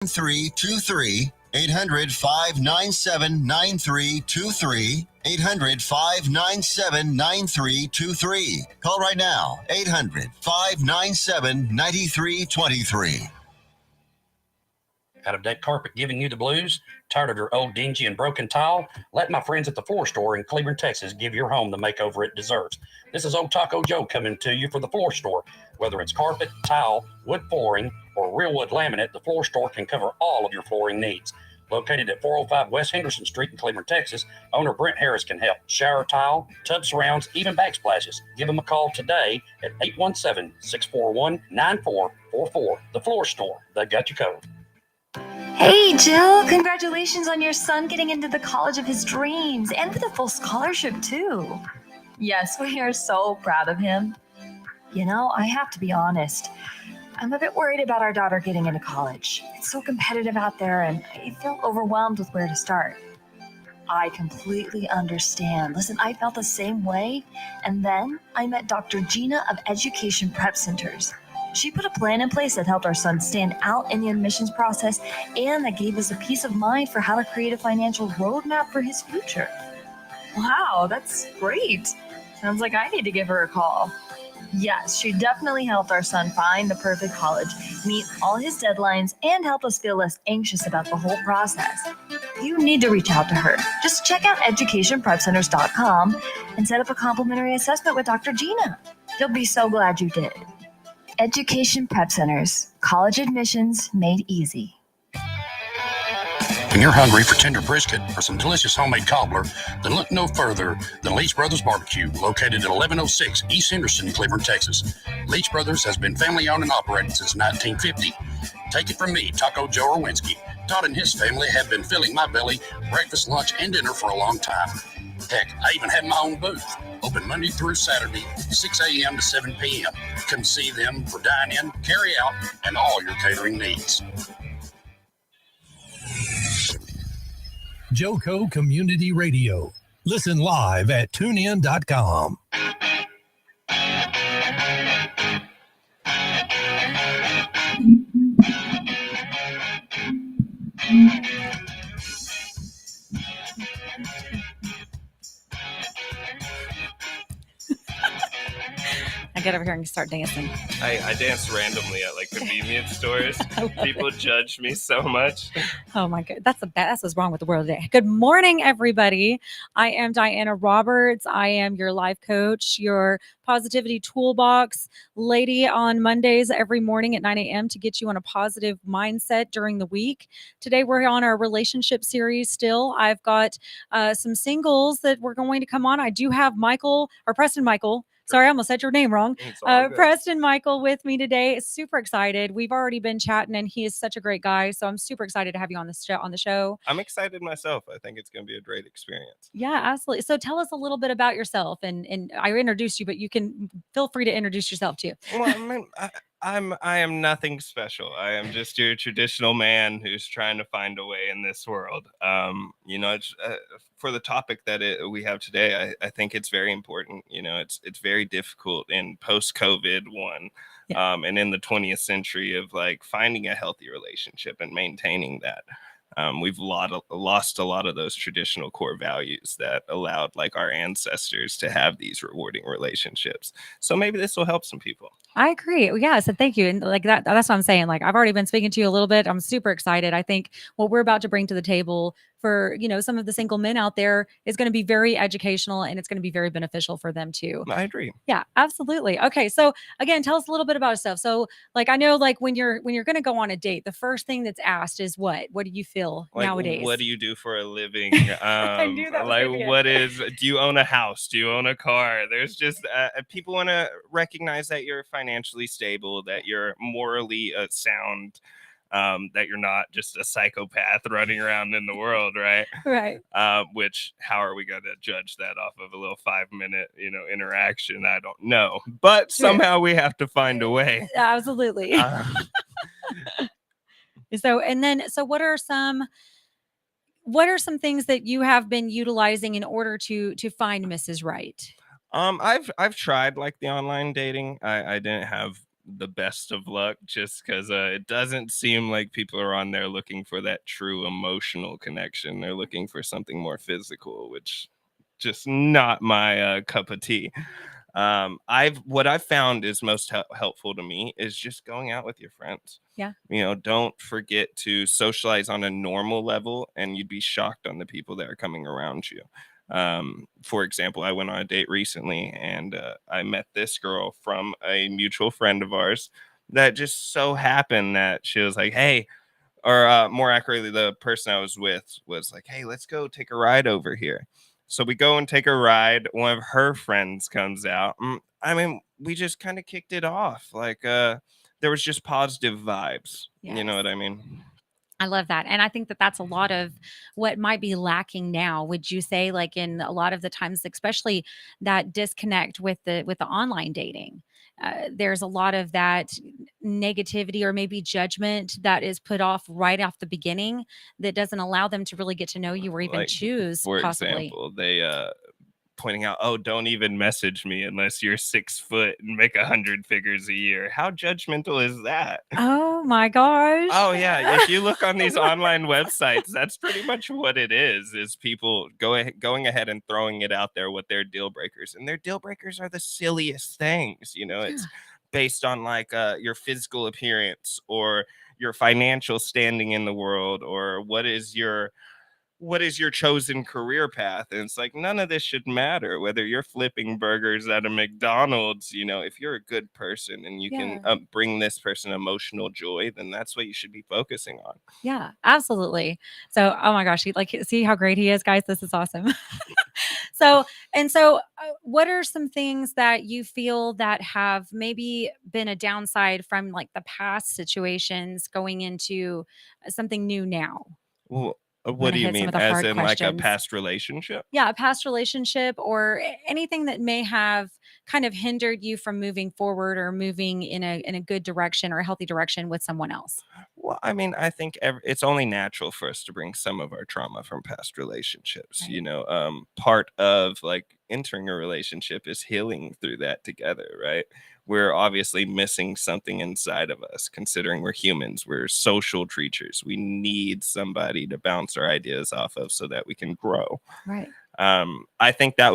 9323 800-597-9323 800-597-9323. Call right now. 800-597-9323. Out of deck carpet giving you the blues? Tired of your old dingy and broken tile? Let my friends at the Floor Store in Cleveland, Texas give your home the makeover it deserves. This is Old Taco Joe coming to you for the Floor Store. Whether it's carpet, tile, wood flooring, or real wood laminate, the Floor Store can cover all of your flooring needs. Located at 405 West Henderson Street in Cleveland, Texas, owner Brent Harris can help. Shower tile, tub surrounds, even backsplashes. Give him a call today at 817-641-9444. The Floor Store, they got you covered. Hey, Jill, congratulations on your son getting into the college of his dreams and with a full scholarship, too. Yes, we are so proud of him. You know, I have to be honest. I'm a bit worried about our daughter getting into college. It's so competitive out there, and I feel overwhelmed with where to start. I completely understand. Listen, I felt the same way, and then I met Dr. Gina of Education Prep Centers. She put a plan in place that helped our son stand out in the admissions process and that gave us a peace of mind for how to create a financial roadmap for his future. Wow, that's great. Sounds like I need to give her a call. Yes, she definitely helped our son find the perfect college, meet all his deadlines, and help us feel less anxious about the whole process. You need to reach out to her. Just check out educationprepcenters.com and set up a complimentary assessment with Dr. Gina. You'll be so glad you did. Education Prep Centers, college admissions made easy. When you're hungry for tender brisket or some delicious homemade cobbler, then look no further than Leach Brothers Barbecue, located at 1106 East Henderson in Cleveland, Texas. Leach Brothers has been family-owned and operated since 1950. Take it from me, Taco Joe Orwinski. Todd and his family have been filling my belly breakfast, lunch, and dinner for a long time. Heck, I even have my own booth, open Monday through Saturday, 6 a.m. to 7 p.m. Come see them for dine-in, carry-out, and all your catering needs. Joco Community Radio. Listen live at tunein.com. I get over here and start dancing. I dance randomly at like convenience stores. People judge me so much. Oh my God. That's what's wrong with the world today. Good morning, everybody. I am Diana Roberts. I am your life coach, your positivity toolbox lady on Mondays every morning at 9 a.m. to get you on a positive mindset during the week. Today, we're on our relationship series still. I've got some singles that we're going to come on. I do have Preston Michael. Sorry, I almost said your name wrong. Preston Michael with me today. Super excited. We've already been chatting, and he is such a great guy. So I'm super excited to have you on the show. I'm excited myself. I think it's going to be a great experience. Yeah, absolutely. So tell us a little bit about yourself. And I introduced you, but you can feel free to introduce yourself too. Well, I am nothing special. I am just your traditional man who's trying to find a way in this world. It's, for the topic that we have today, I think it's very important. It's very difficult in post-COVID one, and in the 20th century of like finding a healthy relationship and maintaining that. We've lost a lot of those traditional core values that allowed like our ancestors to have these rewarding relationships. So maybe this will help some people. I agree. Yeah. So thank you. And like that's what I'm saying. Like I've already been speaking to you a little bit. I'm super excited. I think what we're about to bring to the table for, some of the single men out there is going to be very educational, and it's going to be very beneficial for them too. I agree. Yeah, absolutely. Okay. So again, tell us a little bit about yourself. So like, I know like when you're going to go on a date, the first thing that's asked is what do you feel nowadays? What do you do for a living? Do you own a house? Do you own a car? There's just, people want to recognize that you're financially stable, that you're morally sound, that you're not just a psychopath running around in the world, right? Right. Which, how are we going to judge that off of a little 5-minute, interaction? I don't know. But somehow we have to find a way. Absolutely. So what are some things that you have been utilizing in order to find Mrs. Right? I've tried like the online dating. I didn't have the best of luck, just because it doesn't seem like people are on there looking for that true emotional connection. They're looking for something more physical, which just not my cup of tea. What I've found is most helpful to me is just going out with your friends. Yeah. Don't forget to socialize on a normal level, and you'd be shocked on the people that are coming around you. For example, I went on a date recently, and I met this girl from a mutual friend of ours that just so happened that she was like, hey, or more accurately, the person I was with was like, hey, let's go take a ride over here. So we go and take a ride. One of her friends comes out. I mean, we just kind of kicked it off. Like, there was just positive vibes. You know Yes. what I mean? I love that. And I think that that's a lot of what might be lacking now. Would you say, like, in a lot of the times, especially that disconnect with the online dating? There's a lot of that negativity or maybe judgment that is put off right off the beginning that doesn't allow them to really get to know you or even Like, choose for possibly. example, they pointing out, oh, don't even message me unless you're 6 foot and make 100 figures a year. How judgmental is that? Oh my gosh. Oh yeah, if you look on these online websites, that's pretty much what it is people going ahead and throwing it out there what their deal breakers. And their deal breakers are the silliest things. It's based on like your physical appearance or your financial standing in the world, or what is your chosen career path. And it's like, none of this should matter whether you're flipping burgers at a McDonald's. If you're a good person and you can Yeah. bring this person emotional joy, then that's what you should be focusing on. Yeah, absolutely. So, oh my gosh, see how great he is, guys. This is awesome. What are some things that you feel that have maybe been a downside from like the past situations going into something new now? Well, I'm what gonna do you hit some of mean, the as hard in like a questions. past relationship? Yeah, a past relationship or anything that may have kind of hindered you from moving forward or moving in a good direction or a healthy direction with someone else. Well, I mean, I think it's only natural for us to bring some of our trauma from past relationships. Right. Part of like entering a relationship is healing through that together, right? We're obviously missing something inside of us, considering we're humans. We're social creatures. We need somebody to bounce our ideas off of so that we can grow. Right. I think that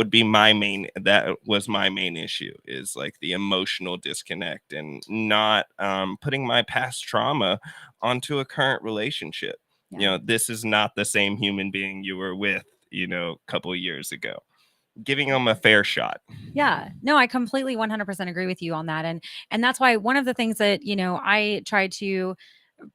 was my main issue, is like the emotional disconnect and not putting my past trauma onto a current relationship. Yeah. This is not the same human being you were with, a couple years ago. Giving them a fair shot. Yeah. No, I completely 100% agree with you on that. And that's why one of the things that, I try to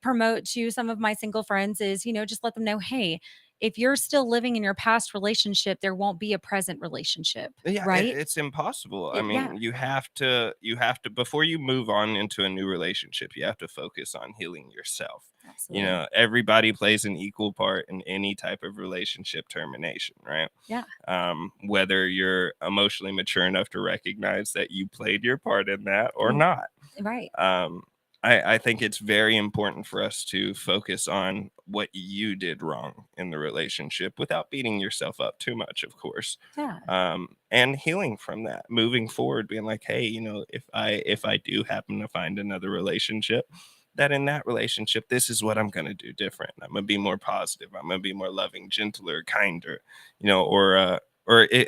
promote to some of my single friends is, just let them know, hey, if you're still living in your past relationship, there won't be a present relationship, Yeah, right? it's impossible. I Yeah, mean, you have to before you move on into a new relationship, you have to focus on healing yourself. absolutely. Everybody plays an equal part in any type of relationship termination, right? Yeah, Whether you're emotionally mature enough to recognize that you played your part in that or right, not. right. I think it's very important for us to focus on what you did wrong in the relationship without beating yourself up too much, of course. Yeah, And healing from that, moving forward, being like, hey, if I do happen to find another relationship, that in that relationship, this is what I'm going to do different. I'm going to be more positive. I'm going to be more loving, gentler, kinder, or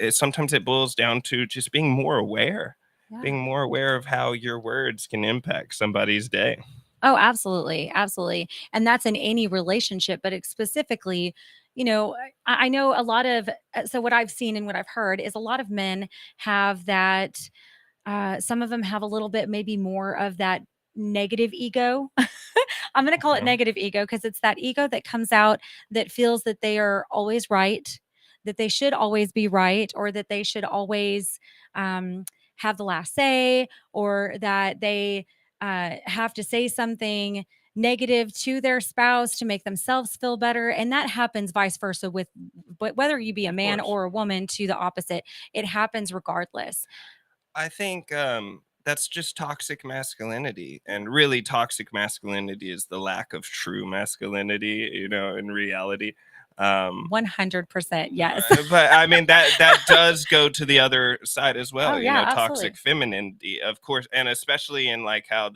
sometimes it boils down to just being more aware, yeah. being more aware of how your words can impact somebody's day. Oh, absolutely. Absolutely. And that's in any relationship, but it's specifically, I know a lot of, so what I've seen and what I've heard is a lot of men have that, some of them have a little bit, maybe more of that negative ego. I'm going to call it Mhm. negative ego because it's that ego that comes out that feels that they are always right, that they should always be right, or that they should always have the last say, or that they have to say something negative to their spouse to make themselves feel better. And that happens vice versa with whether you be a Of man course. or a woman to the opposite, it happens regardless. I think that's just toxic masculinity. And really, toxic masculinity is the lack of true masculinity, in reality. 100%. Yes. But I mean that does go to the other side as well. Oh, yeah, Toxic absolutely. femininity, of course, and especially in like how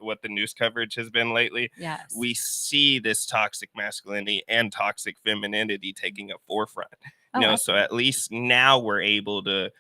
what the news coverage has been lately. Yes. We see this toxic masculinity and toxic femininity taking a forefront. Oh, So absolutely. at least now we're able to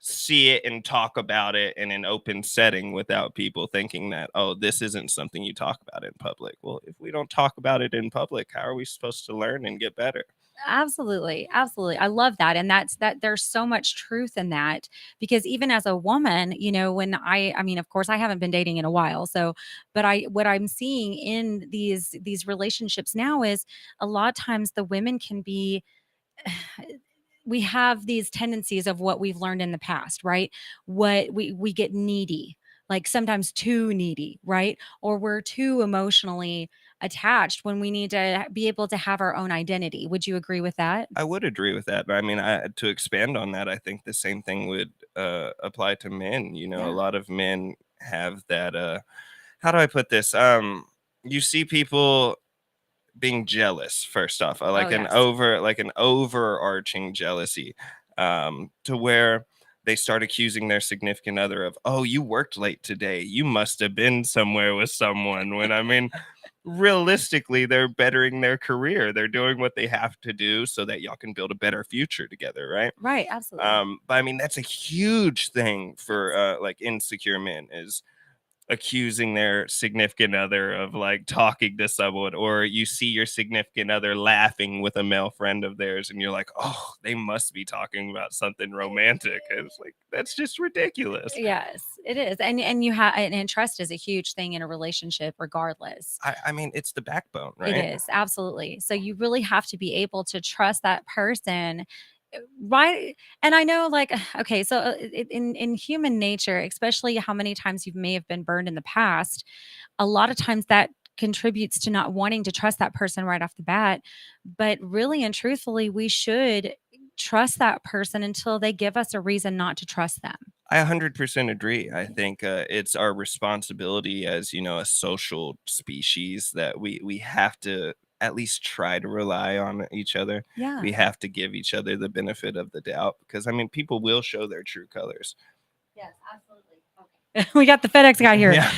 see it and talk about it in an open setting without people thinking that, oh, this isn't something you talk about in public. Well, if we don't talk about it in public, how are we supposed to learn and get better? Absolutely. Absolutely. I love that. And that there's so much truth in that because even as a woman, when I mean, of course, I haven't been dating in a while. So, but what I'm seeing in these relationships now is a lot of times the women can be we have these tendencies of what we've learned in the past, right? What we get needy, like sometimes too needy, right? Or we're too emotionally attached when we need to be able to have our own identity. Would you agree with that? I would agree with that, but I mean, to expand on that, I think the same thing would apply to men. A Yeah. lot of men have that. How do I put this? You see people being jealous. First off, Oh, yes. like an overarching jealousy, to where they start accusing their significant other of, oh, you worked late today. You must have been somewhere with someone. When I mean, realistically, they're bettering their career. They're doing what they have to do so that y'all can build a better future together, right? Right. Absolutely. But I mean, that's a huge thing for Yes. like insecure men, is accusing their significant other of like talking to someone, or you see your significant other laughing with a male friend of theirs and you're like, oh, they must be talking about something romantic. And it's like, that's just ridiculous. Yes, it is. And you have and trust is a huge thing in a relationship regardless. I mean, it's the backbone, It right? is, absolutely. So you really have to be able to trust that person, right? And I know, like, okay, so in human nature, especially how many times you may have been burned in the past, a lot of times that contributes to not wanting to trust that person right off the bat. But really and truthfully, we should trust that person until they give us a reason not to trust them. I 100% agree. I think it's our responsibility as, a social species that we have to at least try to rely on each other. Yeah. We have to give each other the benefit of the doubt, because I mean, people will show their true colors. Yes, absolutely. Okay. We got the FedEx guy here. Yeah.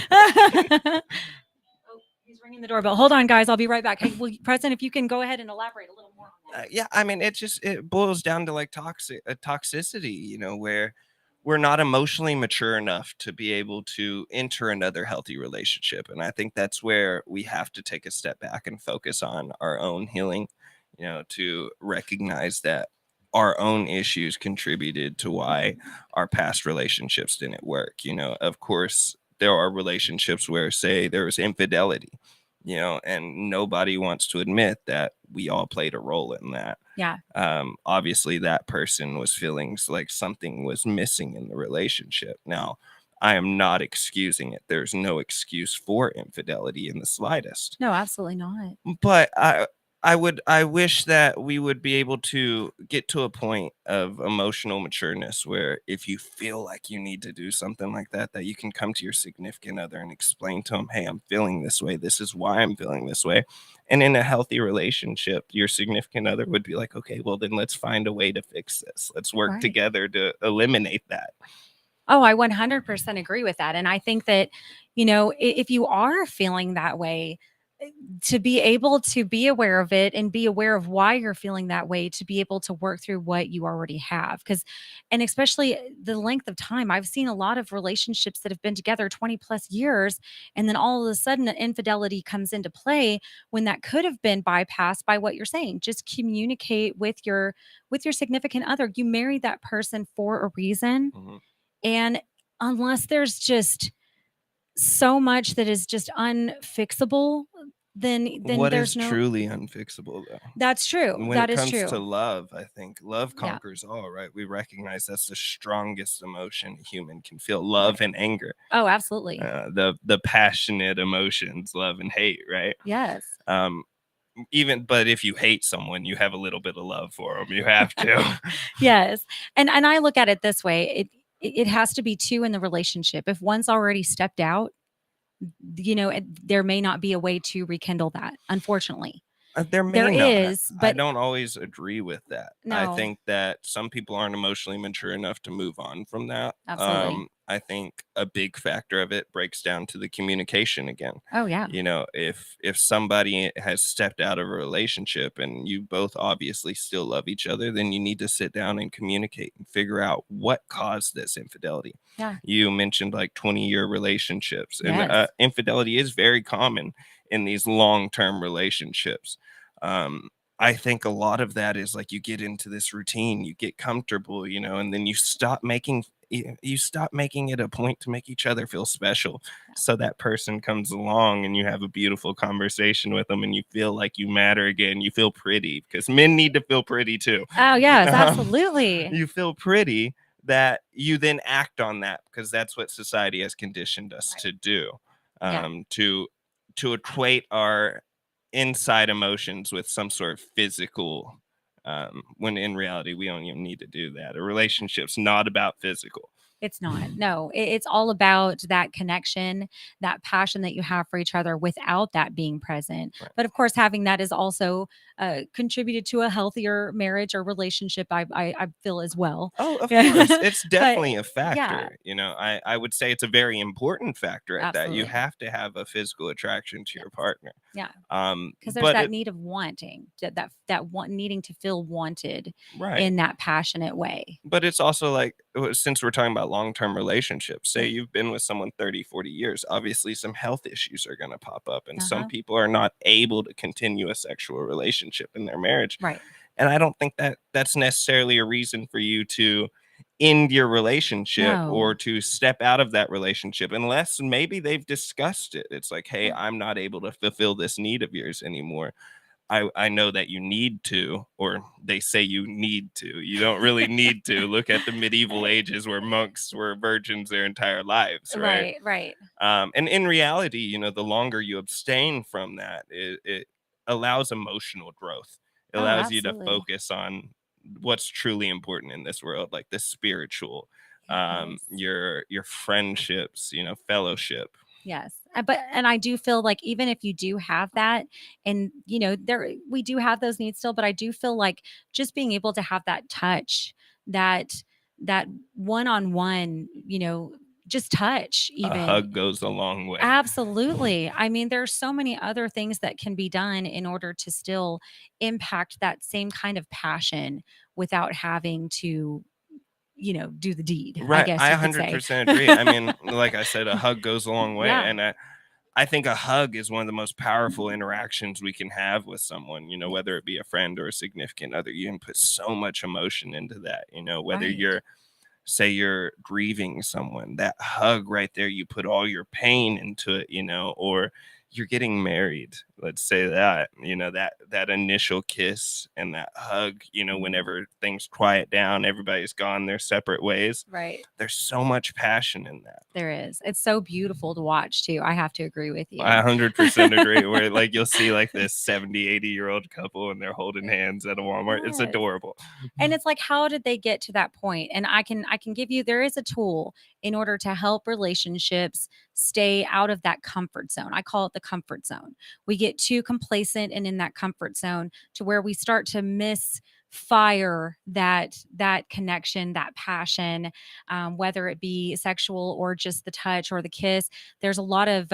Oh, he's ringing the doorbell. Hold on, guys. I'll be right back. Hey, Preston, if you can go ahead and elaborate a little more on that. Yeah, I mean, it boils down to like toxicity, where we're not emotionally mature enough to be able to enter another healthy relationship. And I think that's where we have to take a step back and focus on our own healing, to recognize that our own issues contributed to why our past relationships didn't work. Of course, there are relationships where, say, there was infidelity, and nobody wants to admit that we all played a role in that. Yeah. Obviously, that person was feeling like something was missing in the relationship. Now, I am not excusing it. There's no excuse for infidelity in the slightest. No, absolutely not. But I wish that we would be able to get to a point of emotional matureness where if you feel like you need to do something like that, that you can come to your significant other and explain to them, hey, I'm feeling this way. This is why I'm feeling this way. And in a healthy relationship, your significant other would be like, okay, well, then let's find a way to fix this. Let's work Right. together to eliminate that. Oh, I 100% agree with that. And I think that, if you are feeling that way, to be able to be aware of it and be aware of why you're feeling that way, to be able to work through what you already have. And especially the length of time, I've seen a lot of relationships that have been together 20 plus years. And then all of a sudden, infidelity comes into play when that could have been bypassed by what you're saying. Just communicate with your significant other. You married that person for a reason. Mhm. And unless there's just so much that is just unfixable, then What there's is no. truly unfixable, though? That's true. When That it is comes true. to love, I think love Yeah. conquers all, right? We recognize that's the strongest emotion a human can feel, love and anger. Oh, absolutely. The passionate emotions, love and hate, right? Yes. But if you hate someone, you have a little bit of love for them. You have to. Yes. And I look at it this way. it has to be two in the relationship. If one's already stepped out, there may not be a way to rekindle that, unfortunately. There may There not. is, I but don't always agree with that. I no, think that some people aren't emotionally mature enough to move on from that. absolutely. I think a big factor of it breaks down to the communication again. Oh, yeah. If somebody has stepped out of a relationship and you both obviously still love each other, then you need to sit down and communicate and figure out what caused this infidelity. Yeah. You mentioned like 20-year relationships, and Yes. infidelity is very common in these long-term relationships. I think a lot of that is like you get into this routine, you get comfortable, and then you stop making it a point to make each other feel special. So that person comes along and you have a beautiful conversation with them and you feel like you matter again. You feel pretty, because men need to feel pretty too. Oh, yes, absolutely. You feel pretty, that you then act on that, because that's what society has conditioned us to do. Yeah. To equate our inside emotions with some sort of physical, when in reality we don't even need to do that. A relationship's not about physical. It's not. No, it's all about that connection, that passion that you have for each other without that being present. Right. But of course, having that is also contributed to a healthier marriage or relationship, I feel as well. Oh, of course. It's definitely a yeah, factor. I would say it's a very important factor at that. You absolutely. have to have a physical attraction to your Yes. partner. Yeah. Um, Because there's but that it, need of wanting, needing to feel wanted right. in that passionate way. But it's also like, since we're talking about long-term relationships, say you've been with someone 30, 40 years, obviously some health issues are going to pop up, and some people are not able to continue a sexual relationship in their marriage. Right. And I don't think that that's necessarily a reason for you to end your relationship or No. to step out of that relationship, unless maybe they've discussed it. It's like, hey, Yeah. I'm not able to fulfill this need of yours anymore. I know that you need to, or they say you need to. You don't really need to. Look at the medieval ages where monks were virgins their entire lives, right? Right. And in reality, the longer you abstain from that, it allows emotional growth. It Oh, allows you to absolutely. focus on what's truly important in this world, like the spiritual, Yes. your friendships, fellowship. Yes. And I do feel like even if you do have that, and we do have those needs still, but I do feel like just being able to have that touch, that one-on-one, just touch A even. hug goes a long way. Absolutely. I mean, there's so many other things that can be done in order to still impact that same kind of passion without having to, do the deed, I Right. guess I you could say. 100% agree. I mean, like I said, a hug goes a long way. Yeah. And I think a hug is one of the most powerful interactions we can have with someone, whether it be a friend or a significant other. You can put so much emotion into that, whether Right. say you're grieving someone, that hug right there, you put all your pain into it, or you're getting married, let's say that, that initial kiss and that hug, whenever things quiet down, everybody's gone their separate ways. Right. There's so much passion in that. There is. It's so beautiful to watch too. I have to agree with you. I 100% agree. Where like you'll see like this 70, 80-year-old couple and they're holding hands at a Walmart. It's Yes. adorable. And it's like, how did they get to that point? And I can give you, there is a tool in order to help relationships stay out of that comfort zone. I call it the comfort zone. We get too complacent and in that comfort zone to where we start to misfire that connection, that passion, whether it be sexual or just the touch or the kiss. There's a lot of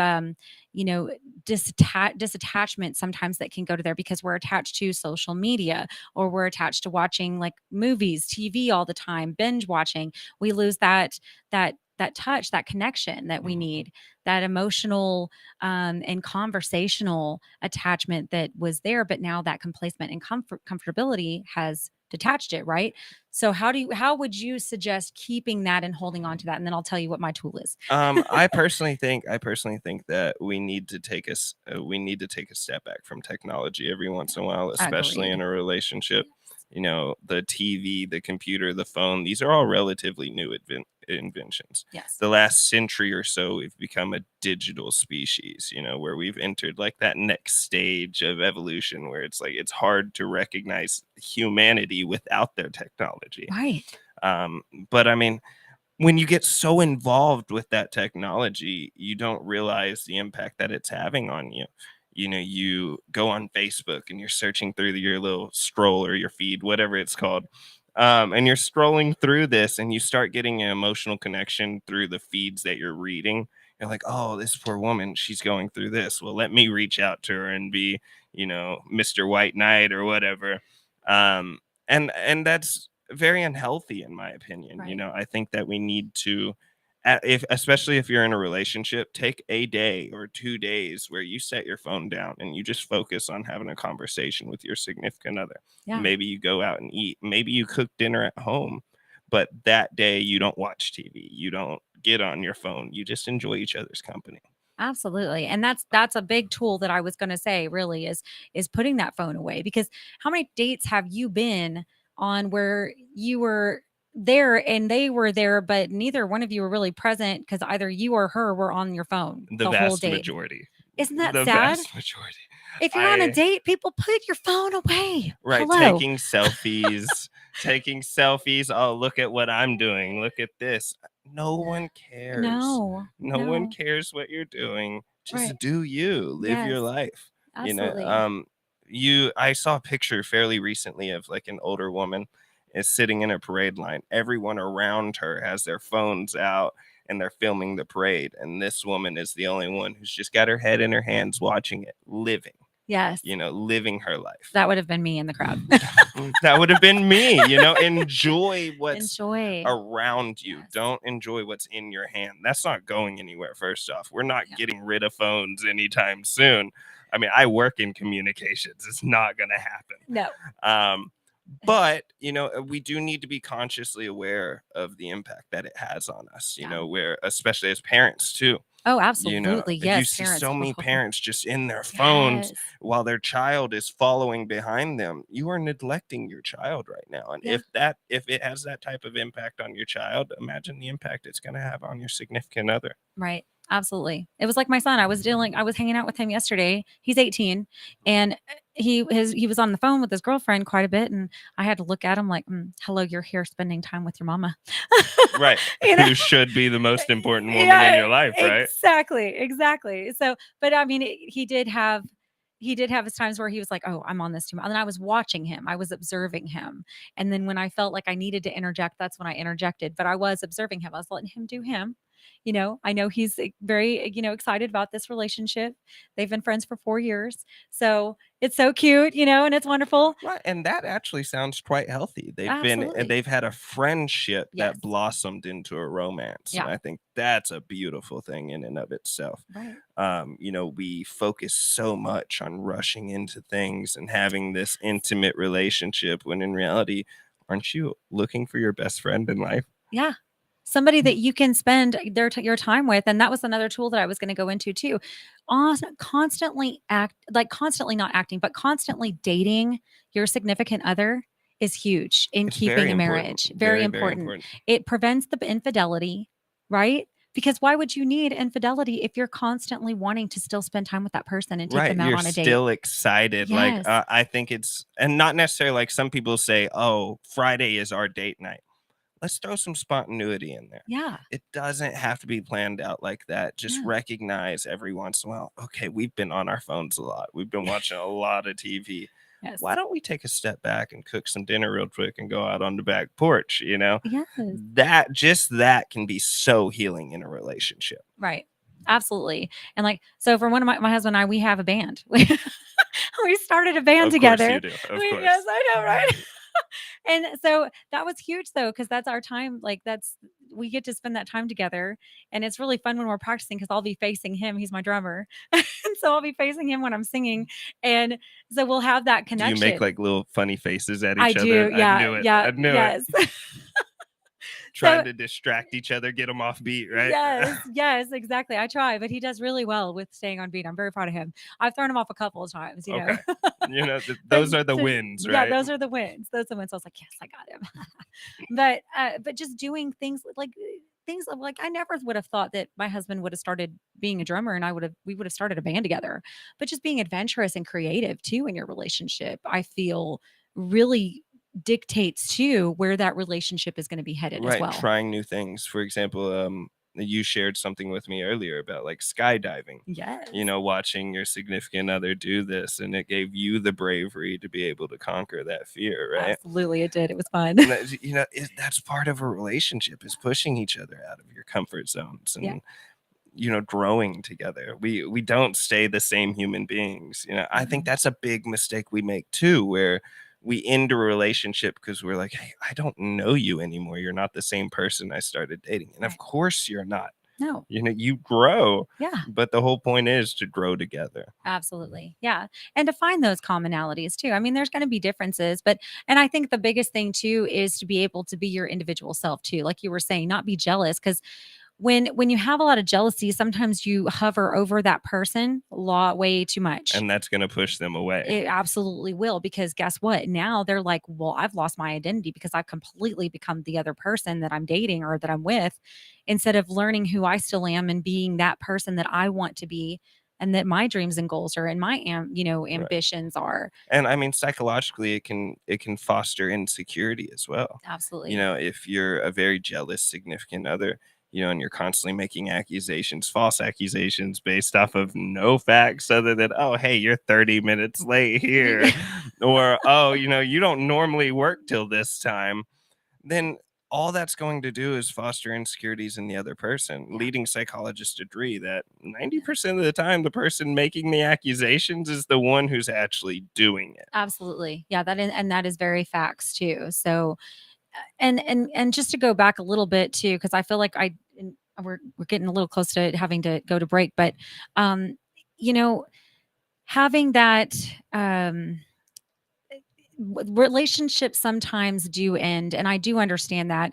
disattachment sometimes that can go to there because we're attached to social media, or we're attached to watching like movies, TV all the time, binge watching. We lose that touch, that connection that we need, that emotional and conversational attachment that was there, but now that complacement and comfortability has detached it, right? So how would you suggest keeping that and holding on to that? And then I'll tell you what my tool is. I personally think that we need to take a step back from technology every once in a while, especially Agreed. in a relationship. The TV, the computer, the phone, these are all relatively new inventions. Yes. The last century or so, we've become a digital species, where we've entered like that next stage of evolution where it's like it's hard to recognize humanity without their technology. Right. But I mean, when you get so involved with that technology, you don't realize the impact that it's having on you. You go on Facebook and you're searching through your little scroll or your feed, whatever it's called. And you're scrolling through this and you start getting an emotional connection through the feeds that you're reading. You're like, oh, this poor woman, she's going through this. Well, let me reach out to her and be, Mr. White Knight or whatever. And that's very unhealthy in my opinion. Right. I think that we need to, especially if you're in a relationship, take a day or 2 days where you set your phone down and you just focus on having a conversation with your significant other. Yeah. Maybe you go out and eat, maybe you cook dinner at home, but that day you don't watch TV, you don't get on your phone, you just enjoy each other's company. Absolutely. And that's a big tool that I was going to say really is putting that phone away, because how many dates have you been on where you were there and they were there, but neither one of you were really present because either you or her were on your phone The whole vast date. majority. Isn't that The sad? vast majority. If you're on a date, people put your phone away. Right. Hello. Taking selfies. Oh, look at what I'm doing. Look at this. No one cares. No one cares what you're doing. Just Right. do you. Live your Yes. life. Absolutely. I saw a picture fairly recently of like an older woman is sitting in a parade line. Everyone around her has their phones out and they're filming the parade. And this woman is the only one who's just got her head in her hands watching it, living. Yes. Living her life. That would have been me in the crowd. That would have been me. Enjoy what's Enjoy. around you. Yes. Don't enjoy what's in your hand. That's not going anywhere. First off, we're not Yeah. getting rid of phones anytime soon. I mean, I work in communications. It's not going to happen. No. But we do need to be consciously aware of the impact that it has on us. Where especially as parents too. Oh, absolutely. Yes. You see parents. so many parents just in their phones Yes. while their child is following behind them. You are neglecting your child right now. And Yeah. if it has that type of impact on your child, imagine the impact it's going to have on your significant other. Right. Absolutely. It was like my son. I was hanging out with him yesterday. He's 18 and he was on the phone with his girlfriend quite a bit. And I had to look at him like, hello, you're here spending time with your mama. Right. Who should be the most important woman in your life, right? Exactly. So, but I mean, he did have his times where he was like, oh, I'm on this too much. And then I was watching him. I was observing him. And then when I felt like I needed to interject, that's when I interjected. But I was observing him. I was letting him do him. I know he's very, excited about this relationship. They've been friends for 4 years. So it's so cute, and it's wonderful. Right. And that actually sounds quite healthy. Absolutely. They've had a friendship Yes. that blossomed into a romance. Yeah. And I think that's a beautiful thing in and of itself. Right. We focus so much on rushing into things and having this intimate relationship when in reality, aren't you looking for your best friend in life? Yeah. Somebody that you can spend your time with. And that was another tool that I was going to go into too. Constantly not acting, but constantly dating your significant other is huge in It's keeping very a important. marriage. Very important. important. It prevents the infidelity, right? Because why would you need infidelity if you're constantly wanting to still spend time with that person and take them out You're on a date? still excited. Yes. Like I think it's, and not necessarily like some people say, oh, Friday is our date night. Let's throw some spontaneity in there. Yeah. It doesn't have to be planned out like that. Just Yeah. recognize every once in a while, okay, we've been on our phones a lot. We've been watching a lot of TV. Yes. Why don't we take a step back and cook some dinner real quick and go out on the back porch? Yes. That can be so healing in a relationship. Right. Absolutely. And so for one of my husband and I, we have a band. We started a band together. Of course you do. Of course. Yes, I know, right? And so that was huge though, because that's our time. We get to spend that time together. And it's really fun when we're practicing because I'll be facing him. He's my drummer. And so I'll be facing him when I'm singing. And so we'll have that connection. Do you make like little funny faces at each other? Do. Yeah. I knew it. Yeah. I knew yes. it. Trying to distract each other, get them off beat, right? Yes, exactly. I try, but he does really well with staying on beat. I'm very proud of him. I've thrown him off a couple of times, Okay. Those are the wins, right? Yeah, those are the wins. Those are the wins. I was like, yes, I got him. But just doing things like I never would have thought that my husband would have started being a drummer and we would have started a band together. But just being adventurous and creative too in your relationship, I feel really dictates to where that relationship is going to be headed as Right, well. trying new things. For example, you shared something with me earlier about like skydiving. Yes. Watching your significant other do this, and it gave you the bravery to be able to conquer that fear, right? Absolutely, it did. It was fun. And that's part of a relationship, is pushing each other out of your comfort zones and growing together. We don't stay the same human beings. I think that's a big mistake we make too, where we end a relationship because we're like, hey, I don't know you anymore. You're not the same person I started dating. And of course you're not. No. You grow. Yeah. But the whole point is to grow together. Absolutely. Yeah. And to find those commonalities too. I mean, there's going to be differences, and I think the biggest thing too is to be able to be your individual self too. Like you were saying, not be jealous, because when you have a lot of jealousy, sometimes you hover over that person way too much. And that's going to push them away. It absolutely will, because guess what? Now they're like, well, I've lost my identity because I've completely become the other person that I'm dating or that I'm with, instead of learning who I still am and being that person that I want to be, and that my dreams and goals are, and my ambitions are. And I mean, psychologically, it can foster insecurity as well. Absolutely. If you're a very jealous significant other, and you're constantly making false accusations based off of no facts other than, oh, hey, you're 30 minutes late here, or, oh, you don't normally work till this time, then all that's going to do is foster insecurities in the other person. Leading psychologists agree that 90% of the time, the person making the accusations is the one who's actually doing it. Absolutely. Yeah, that is very facts too. So, and just to go back a little bit too, because I feel like we're getting a little close to having to go to break, but having that relationships sometimes do end, and I do understand that.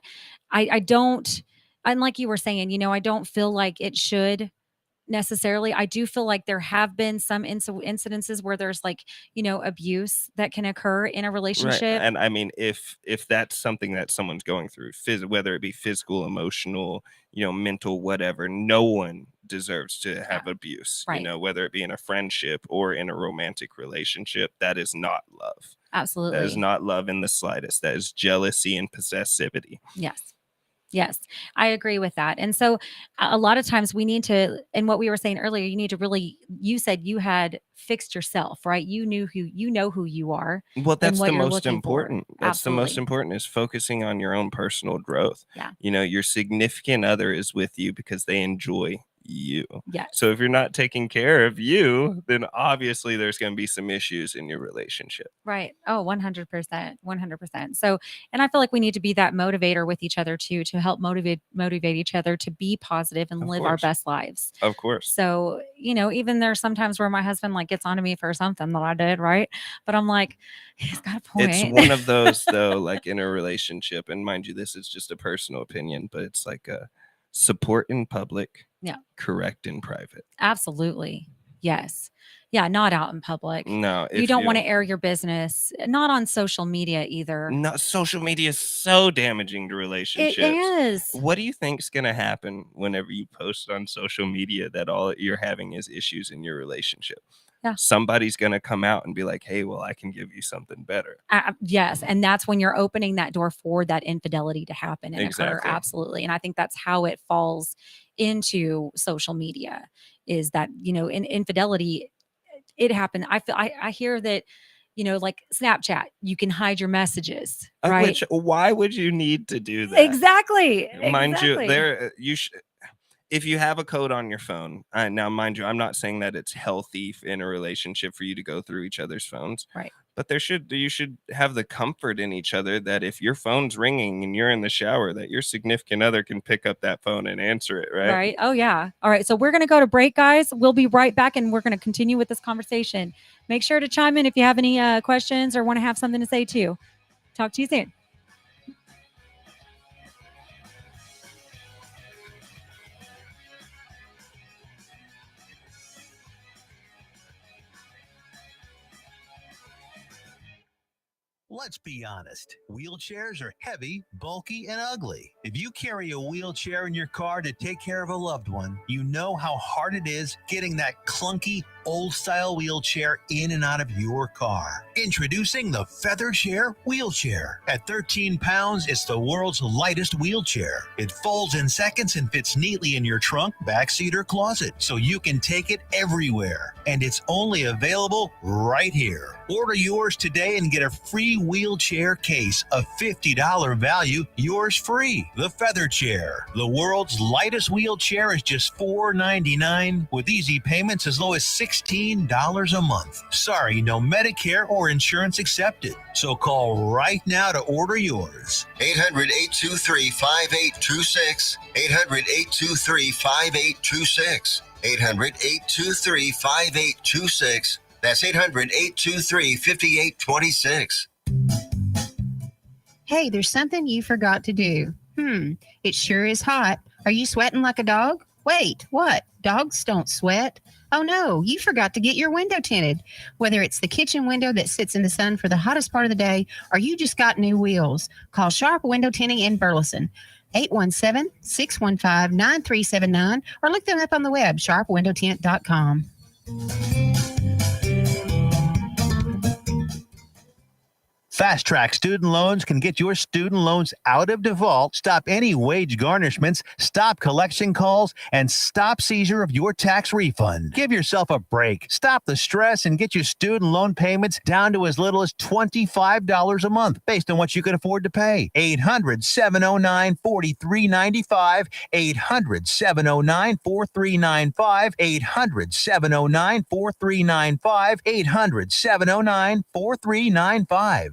I don't, and like you were saying, I don't feel like it should necessarily. I do feel like there have been some incidences where there's like, abuse that can occur in a relationship. Right. And I mean, if that's something that someone's going through, whether it be physical, emotional, mental, whatever, no one deserves to have abuse. Right. Whether it be in a friendship or in a romantic relationship, that is not love. Absolutely. That is not love in the slightest. That is jealousy and possessivity. Yes, I agree with that. And so a lot of times we need to, and what we were saying earlier, you need to really, you said you had fixed yourself, right? You know who you are. Well, that's the most important. That's the most important, is focusing on your own personal growth. Yeah. Your significant other is with you because they enjoy you. Yes. So if you're not taking care of you, then obviously there's going to be some issues in your relationship. Right. Oh, 100%. 100%. So, and I feel like we need to be that motivator with each other too, to help motivate each other to be positive and live our best lives. Of course. So, even there's sometimes where my husband like gets onto me for something that I did, right? But I'm like, he's got a point. It's one of those though, like in a relationship, and mind you, this is just a personal opinion, but it's like a support in public. Yeah. Correct in private. Absolutely. Yes. Yeah. Not out in public. No. You don't want to air your business. Not on social media either. No, social media is so damaging to relationships. It is. What do you think's going to happen whenever you post on social media that all you're having is issues in your relationship? Yeah. Somebody's going to come out and be like, hey, well, I can give you something better. Yes. And that's when you're opening that door for that infidelity to happen and occur. Absolutely. And I think that's how it falls into social media, is that, in infidelity, it happened. I hear that, like Snapchat, you can hide your messages, right? Why would you need to do that? Exactly. Mind you, if you have a code on your phone, now, mind you, I'm not saying that it's healthy in a relationship for you to go through each other's phones. Right. But you should have the comfort in each other that if your phone's ringing and you're in the shower, that your significant other can pick up that phone and answer it, right? Right. Oh, yeah. All right. So we're going to go to break, guys. We'll be right back, and we're going to continue with this conversation. Make sure to chime in if you have any questions or want to have something to say too. Talk to you soon. Let's be honest. Wheelchairs are heavy, bulky, and ugly. If you carry a wheelchair in your car to take care of a loved one, you know how hard it is getting that clunky, old-style wheelchair in and out of your car. Introducing the Feather Chair Wheelchair. At 13 pounds, it's the world's lightest wheelchair. It folds in seconds and fits neatly in your trunk, backseat, or closet, so you can take it everywhere. And it's only available right here. Order yours today and get a free wheelchair case, a $50 value, yours free. The Feather Chair, the world's lightest wheelchair, is just $4.99 with easy payments as low as $16 a month. Sorry, no Medicare or insurance accepted. So call right now to order yours. 800-823-5826. 800-823-5826. 800-823-5826. That's 800-823-5826. Hey, there's something you forgot to do. It sure is hot. Are you sweating like a dog? Wait, what? Dogs don't sweat. Oh no, you forgot to get your window tinted. Whether it's the kitchen window that sits in the sun for the hottest part of the day, or you just got new wheels, call Sharp Window Tinting in Burleson. 817-615-9379, or look them up on the web, sharpwindowtint.com. Fast Track Student Loans can get your student loans out of default, stop any wage garnishments, stop collection calls, and stop seizure of your tax refund. Give yourself a break. Stop the stress and get your student loan payments down to as little as $25 a month based on what you can afford to pay. 800-709-4395. 800-709-4395. 800-709-4395. 800-709-4395.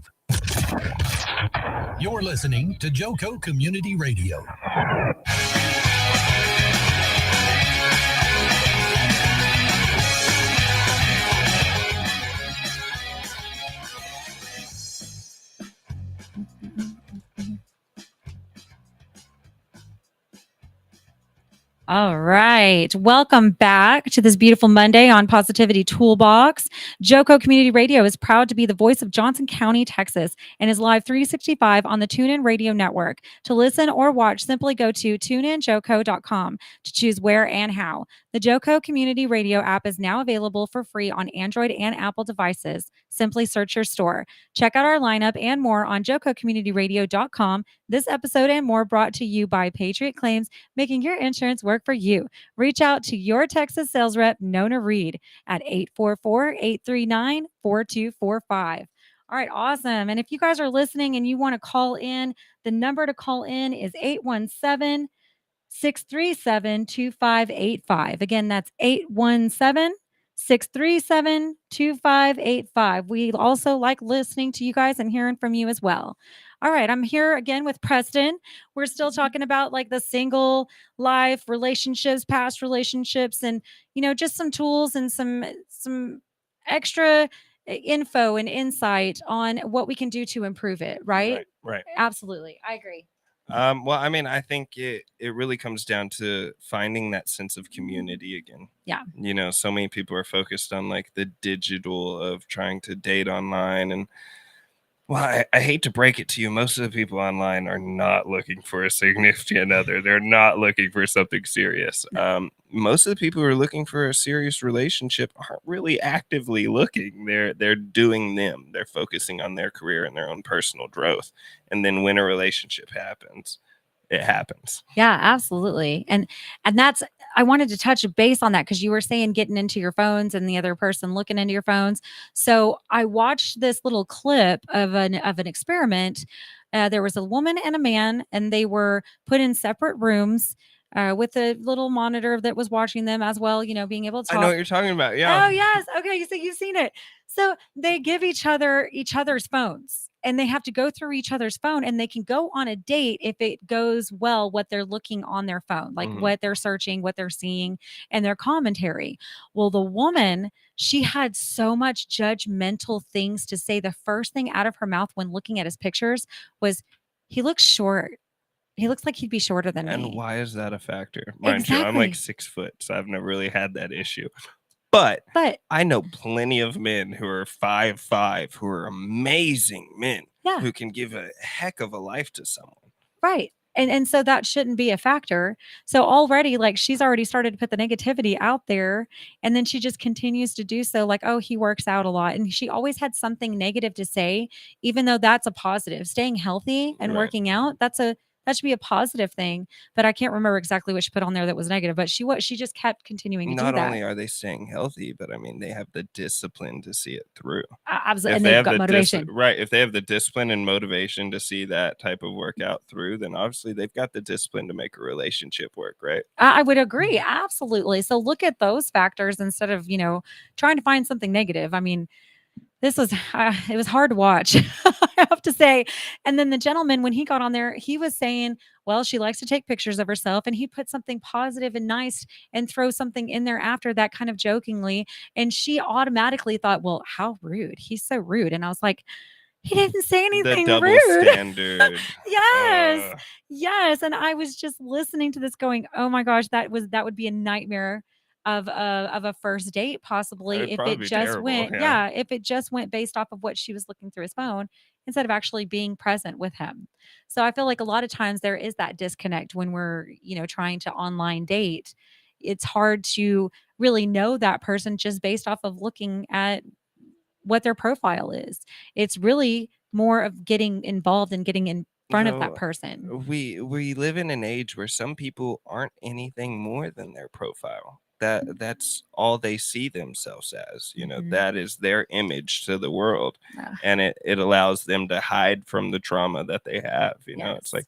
You're listening to JoCo Community Radio. All right. Welcome back to this beautiful Monday on Positivity Toolbox. JoCo Community Radio is proud to be the voice of Johnson County, Texas, and is live 365 on the TuneIn Radio Network. To listen or watch, simply go to tuneinjoco.com to choose where and how. The JoCo Community Radio app is now available for free on Android and Apple devices. Simply search your store. Check out our lineup and more on jococommunityradio.com. This episode and more brought to you by Patriot Claims, making your insurance work for you. Reach out to your Texas sales rep, Nona Reed, at 844-839-4245. All right, awesome. And if you guys are listening and you want to call in, the number to call in is 817-637-2585. Again, that's 817-637-2585. We also like listening to you guys and hearing from you as well. All right, I'm here again with Preston. We're still talking about like the single life relationships, past relationships, and just some tools and some extra info and insight on what we can do to improve it. Right. Absolutely, I agree. Well, I mean, I think it really comes down to finding that sense of community again. Yeah. So many people are focused on like the digital of trying to date online. And well, I hate to break it to you. Most of the people online are not looking for a significant other. They're not looking for something serious. Most of the people who are looking for a serious relationship aren't really actively looking. They're doing them. They're focusing on their career and their own personal growth. And then when a relationship happens, it happens. Yeah, absolutely. And that's, I wanted to touch base on that because you were saying getting into your phones and the other person looking into your phones. So I watched this little clip of an experiment. There was a woman and a man, and they were put in separate rooms with a little monitor that was watching them as well, being able to talk. I know what you're talking about. Yeah. Oh, yes. Okay. So you've seen it. So they give each other's phones, and they have to go through each other's phone, and they can go on a date if it goes well, what they're looking on their phone, like what they're searching, what they're seeing, and their commentary. Well, the woman, she had so much judgmental things to say. The first thing out of her mouth when looking at his pictures was, he looks short. He looks like he'd be shorter than me. And why is that a factor? Mind you, I'm Exactly. like 6 foot, so I've never really had that issue. But I know plenty of men who are 5'5", who are amazing men, Yeah. who can give a heck of a life to someone. Right. And so that shouldn't be a factor. So already, like, she's already started to put the negativity out there, and then she just continues to do so, like, oh, he works out a lot, and she always had something negative to say, even though that's a positive. Staying healthy and Right. working out, that should be a positive thing. But I can't remember exactly what she put on there that was negative, but she just kept continuing to do Not that. only are they staying healthy, but I mean, they have the discipline to see it through. Absolutely. If And they they've have got the motivation. right, if they have the discipline and motivation to see that type of workout through, then obviously they've got the discipline to make a relationship work, right? I would agree. Absolutely. So look at those factors instead of, trying to find something negative. I mean, this was it was hard to watch, I have to say. And then the gentleman, when he got on there, he was saying, well, she likes to take pictures of herself, and he put something positive and nice and throw something in there after that, kind of jokingly, and she automatically thought, well, how rude. He's so rude. And I was like, he didn't say The anything double rude. standard. Yes. Uh, Yes. And I was just listening to this going, oh my gosh, that would be a nightmare of a first date, possibly, it'd if probably it be just terrible. went, Yeah. if it just went based off of what she was looking through his phone instead of actually being present with him. So I feel like a lot of times there is that disconnect when we're, trying to online date. It's hard to really know that person just based off of looking at what their profile is. It's really more of getting involved and getting in front of that So person. we live in an age where some people aren't anything more than their profile. That's all they see themselves as. Mhm. That is their image to the world, Yeah. and it allows them to hide from the trauma that they have. It's Yes. like,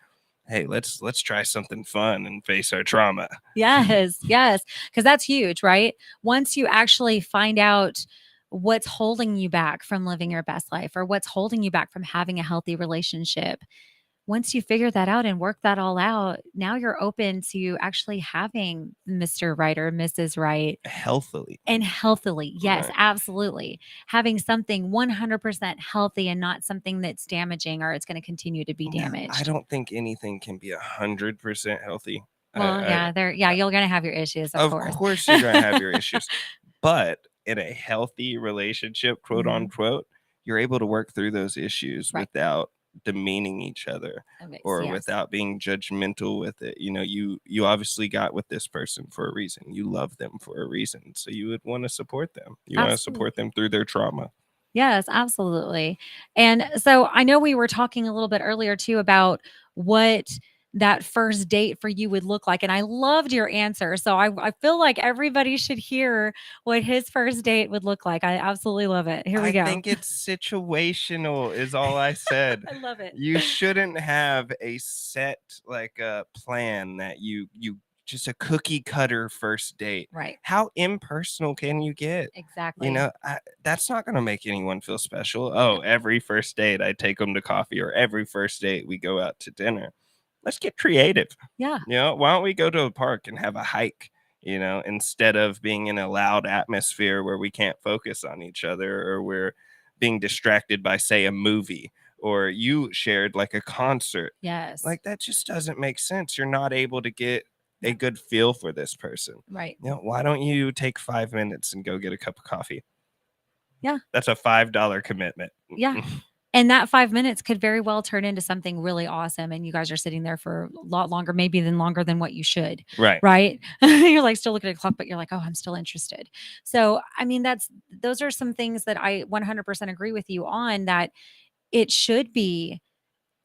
hey, let's try something fun and face our trauma. Yes, yes, because that's huge, right? Once you actually find out what's holding you back from living your best life or what's holding you back from having a healthy relationship, once you figure that out and work that all out, now you're open to actually having Mr. Right or Mrs. Right Healthily. and healthily. Yes, Right. absolutely. Having something 100% healthy and not something that's damaging or it's going to continue to be Now, I damaged. don't think anything can be 100% healthy. Well, I, you're going to have your issues, of Of course. course you're gonna have your issues, but in a healthy relationship, quote Mhm. unquote, you're able to work through those issues Right. without demeaning each other Okay, or yes. without being judgmental with it. You obviously got with this person for a reason. You love them for a reason, so you would want to support them. You want to support Absolutely. them through their trauma. Yes, absolutely. And so I know we were talking a little bit earlier too about what that first date for you would look like. And I loved your answer. So I feel like everybody should hear what his first date would look like. I absolutely love it. Here we I go. think it's situational is all I said. I love it. You shouldn't have a set like a plan that you just a cookie cutter first date. Right. How impersonal can you get? Exactly. That's not going to make anyone feel special. Oh, every first date I take them to coffee, or every first date we go out to dinner. Let's get creative. Yeah. Why don't we go to a park and have a hike? Instead of being in a loud atmosphere where we can't focus on each other, or we're being distracted by, say, a movie, or you shared like a concert. Yes. Like, that just doesn't make sense. You're not able to get a good feel for this person. Right. Why don't you take 5 minutes and go get a cup of coffee? Yeah. That's a $5 commitment. Yeah. And that 5 minutes could very well turn into something really awesome. And you guys are sitting there for a lot longer, maybe longer than what you should. Right. Right. You're like still looking at the clock, but you're like, oh, I'm still interested. So, I mean, those are some things that I 100% agree with you on, that it should be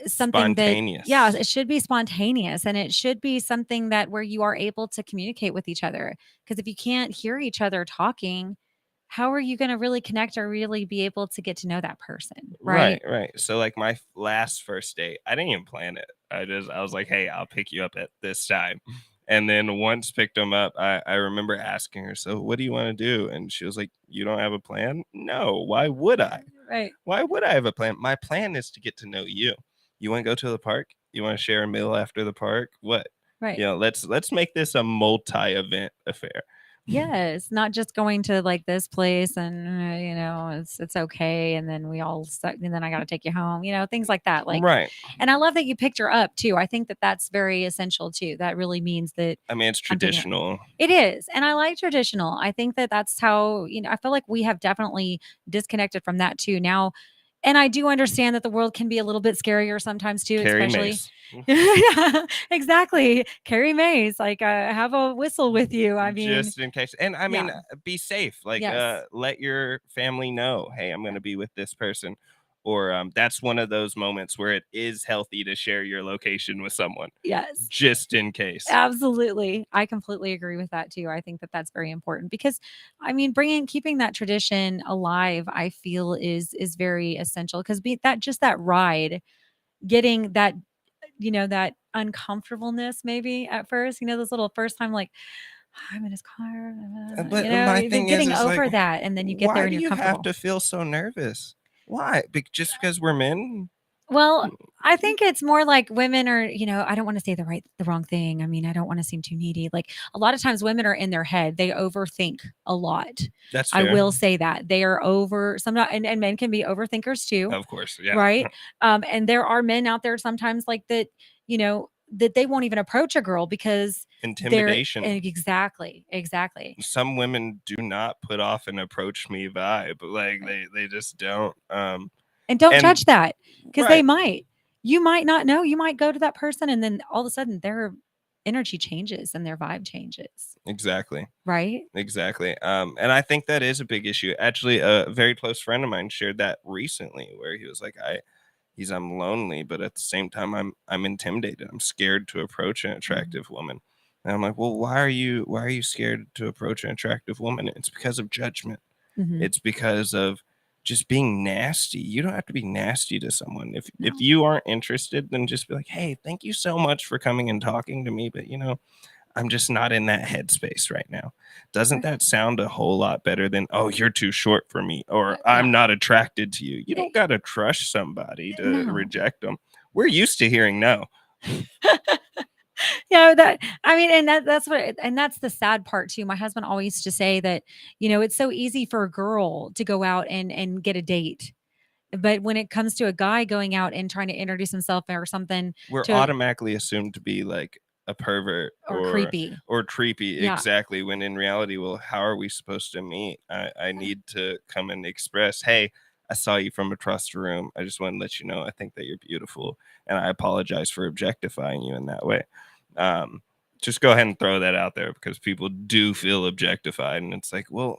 something that, Spontaneous. yeah, it should be spontaneous, and it should be something that where you are able to communicate with each other. Because if you can't hear each other talking, how are you going to really connect or really be able to get to know that person? Right. Right. So like my last first date, I didn't even plan it. I was like, hey, I'll pick you up at this time. And then once picked them up, I remember asking her, so what do you want to do? And she was like, you don't have a plan? No, why would I? Right. Why would I have a plan? My plan is to get to know you. You want to go to the park? You want to share a meal after the park? What? Right. Let's make this a multi-event affair. Yes, not just going to like this place and it's okay, and then we all suck, and then I got to take you home, things like that. Like, Right. and I love that you picked her up too. I think that that's very essential too. That really means that I mean, it's I'm taking traditional. it is, and I like traditional. I think that that's how I feel like we have definitely disconnected from that too. Now, And I do understand that the world can be a little bit scarier sometimes too, Carry especially. mace. Yeah, exactly. Carry mace, like have a whistle with you. I mean, just in case. And I mean, be safe. Like, Yes. let your family know, hey, I'm going to be with this person. Or that's one of those moments where it is healthy to share your location with someone, yes. just in case. Absolutely. I completely agree with that too. I think that that's very important because I mean keeping that tradition alive, I feel is very essential because that ride, getting that that uncomfortableness maybe at first, those little first time like I'm in his car, But my thing getting is over like, that and then you get there why and do you're you have comfortable. to feel so nervous? Why? Just because we're men? Well, I think it's more like women are, I don't want to say the wrong thing. I mean, I don't want to seem too needy. Like a lot of times women are in their head. They overthink a lot. That's I fair. will say that. They are and men can be overthinkers too. Of course. Yeah. Right. And there are men out there sometimes like that, that they won't even approach a girl because Intimidation. Exactly. Some women do not put off an approach me vibe. Like they just don't. And don't judge that because they right. might. You might not know. You might go to that person and then all of a sudden their energy changes and their vibe changes. Exactly. Right? Exactly. And I think that is a big issue. Actually, a very close friend of mine shared that recently where he was like, I'm lonely, but at the same time I'm intimidated. I'm scared to approach an attractive woman. And I'm like, well, why are you scared to approach an attractive woman? It's because of judgment. Mhm. It's because of just being nasty. You don't have to be nasty to someone. If No. you aren't interested, then just be like, hey, thank you so much for coming and talking to me, but I'm just not in that headspace right now. Doesn't that sound a whole lot better than, oh, you're too short for me, or I'm not attracted to you? You don't got to crush somebody to No. reject them. We're used to hearing no. Yeah, and that's the sad part too. My husband always used to say that, it's so easy for a girl to go out and get a date. But when it comes to a guy going out and trying to introduce himself or something, We're to automatically assumed to be like a pervert or creepy. or creepy. Yeah. Exactly. When in reality, well, how are we supposed to meet? I need to come and express, hey, I saw you from across the room. I just want to let you know I think that you're beautiful, and I apologize for objectifying you in that way. Just go ahead and throw that out there because people do feel objectified, and it's like, well,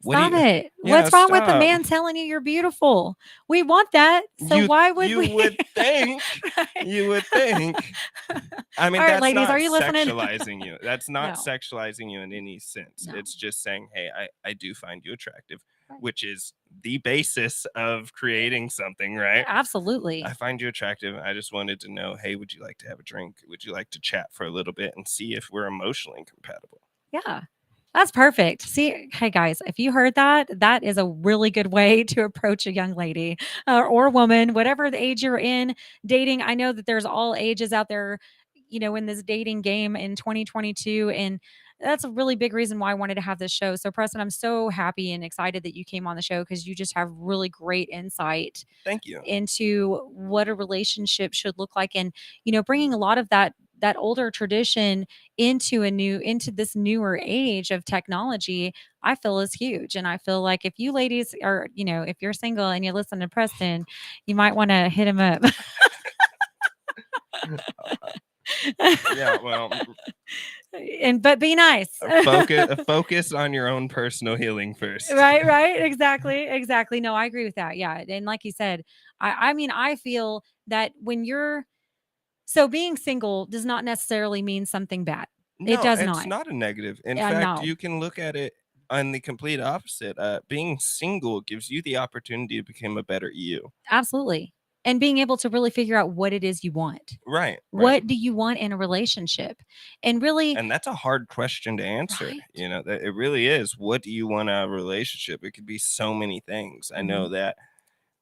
Stop it. Yeah, What's wrong with the stop. man telling you you're beautiful? We want that. So why would we? You would think. Right. You would think. I mean, All right, that's ladies, not are you listening? sexualizing you. That's not No. sexualizing you in any sense. No. It's just saying, hey, I do find you attractive, Right. which is the basis of creating something, right? Absolutely. I find you attractive. I just wanted to know, hey, would you like to have a drink? Would you like to chat for a little bit and see if we're emotionally compatible? Yeah. That's perfect. See, hey guys, if you heard that, that is a really good way to approach a young lady or woman, whatever the age you're in dating. I know that there's all ages out there, in this dating game in 2022. And that's a really big reason why I wanted to have this show. So, Preston, I'm so happy and excited that you came on the show because you just have really great insight. Thank you. Into what a relationship should look like, and bringing a lot of that older tradition into this newer age of technology, I feel is huge. And I feel like if you ladies are, if you're single and you listen to Preston, you might want to hit him up. Yeah, well, but be nice. Focus on your own personal healing first. Right. Exactly. No, I agree with that. Yeah. And like you said, I mean, I feel that being single does not necessarily mean something bad. No, It does it's not. not a negative. In Yeah, fact, no. you can look at it on the complete opposite. Being single gives you the opportunity to become a better you. Absolutely. And being able to really figure out what it is you want. Right. What do you want in a relationship? And really, and that's a hard question to answer. Right. That it really is. What do you want out of a relationship? It could be so many things. I know that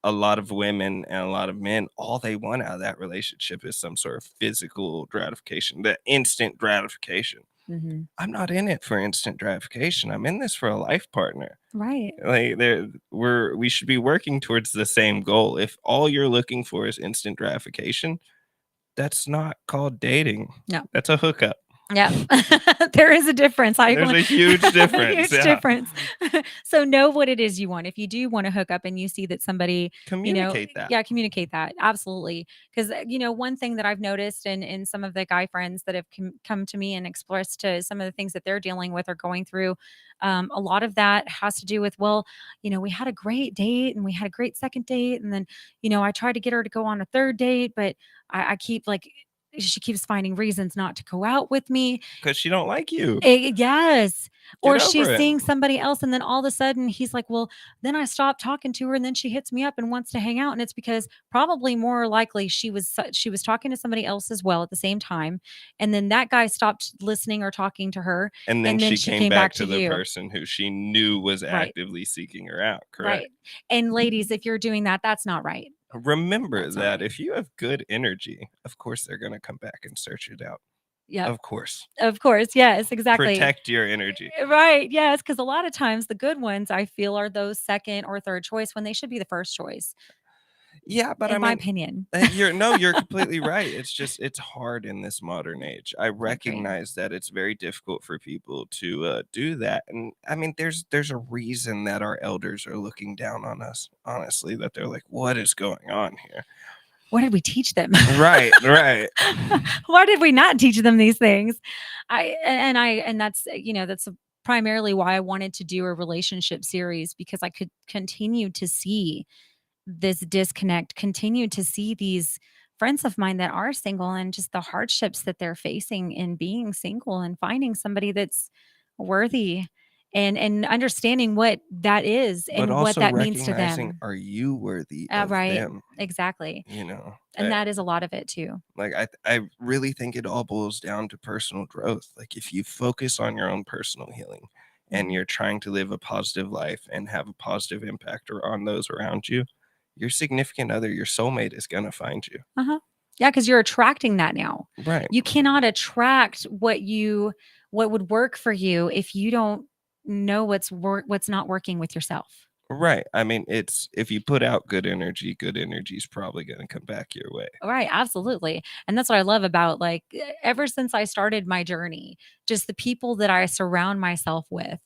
a lot of women and a lot of men, all they want out of that relationship is some sort of physical gratification, the instant gratification. Mm-hmm. I'm not in it for instant gratification. I'm in this for a life partner. Right. Like we should be working towards the same goal. If all you're looking for is instant gratification, that's not called dating. No. That's a hookup. Yeah, there is a difference. There's a huge difference. Huge Yeah. difference. So know what it is you want. If you do want to hook up and you see that somebody, Communicate that. yeah, communicate that. Absolutely. Because, one thing that I've noticed in some of the guy friends that have come to me and expressed to some of the things that they're dealing with or going through, a lot of that has to do with, well, we had a great date and we had a great second date. And then, I tried to get her to go on a third date, but I keep she keeps finding reasons not to go out with me. Because she don't like you. Yes. Get Or she's over it. seeing somebody else, and then all of a sudden he's like, well, then I stopped talking to her, and then she hits me up and wants to hang out. And it's because probably more likely she was talking to somebody else as well at the same time. And then that guy stopped listening or talking to her. And then she came back to the you. person who she knew was Right. actively seeking her out. Correct. Right. And ladies, if you're doing that, that's not right. Remember That's that right. if you have good energy, of course they're going to come back and search it out. Yeah. Of course. Of course. Yes, exactly. Protect your energy. Right. Yes. Because a lot of times the good ones I feel are those second or third choice when they should be the first choice. Yeah, but in my opinion. You're completely right. It's hard in this modern age. I recognize that it's very difficult for people to do that. And I mean, there's a reason that our elders are looking down on us, honestly, that they're like, what is going on here? What did we teach them? Right. Why did we not teach them these things? That's primarily why I wanted to do a relationship series, because I could continue to see this disconnect, continue to see these friends of mine that are single and just the hardships that they're facing in being single and finding somebody that's worthy and understanding what that is and But what also that means to recognizing, them. are you worthy of Right. them? Exactly. I- And that is a lot of it too. Like I really think it all boils down to personal growth. Like if you focus on your own personal healing and Mhm. you're trying to live a positive life and have a positive impact on those around you, your significant other, your soulmate is going to find you. Yeah, because you're attracting that now. Right. You cannot attract what would work for you if you don't know what's not working with yourself. Right. I mean, it's if you put out good energy is probably going to come back your way. Right, absolutely. And that's what I love about ever since I started my journey, just the people that I surround myself with.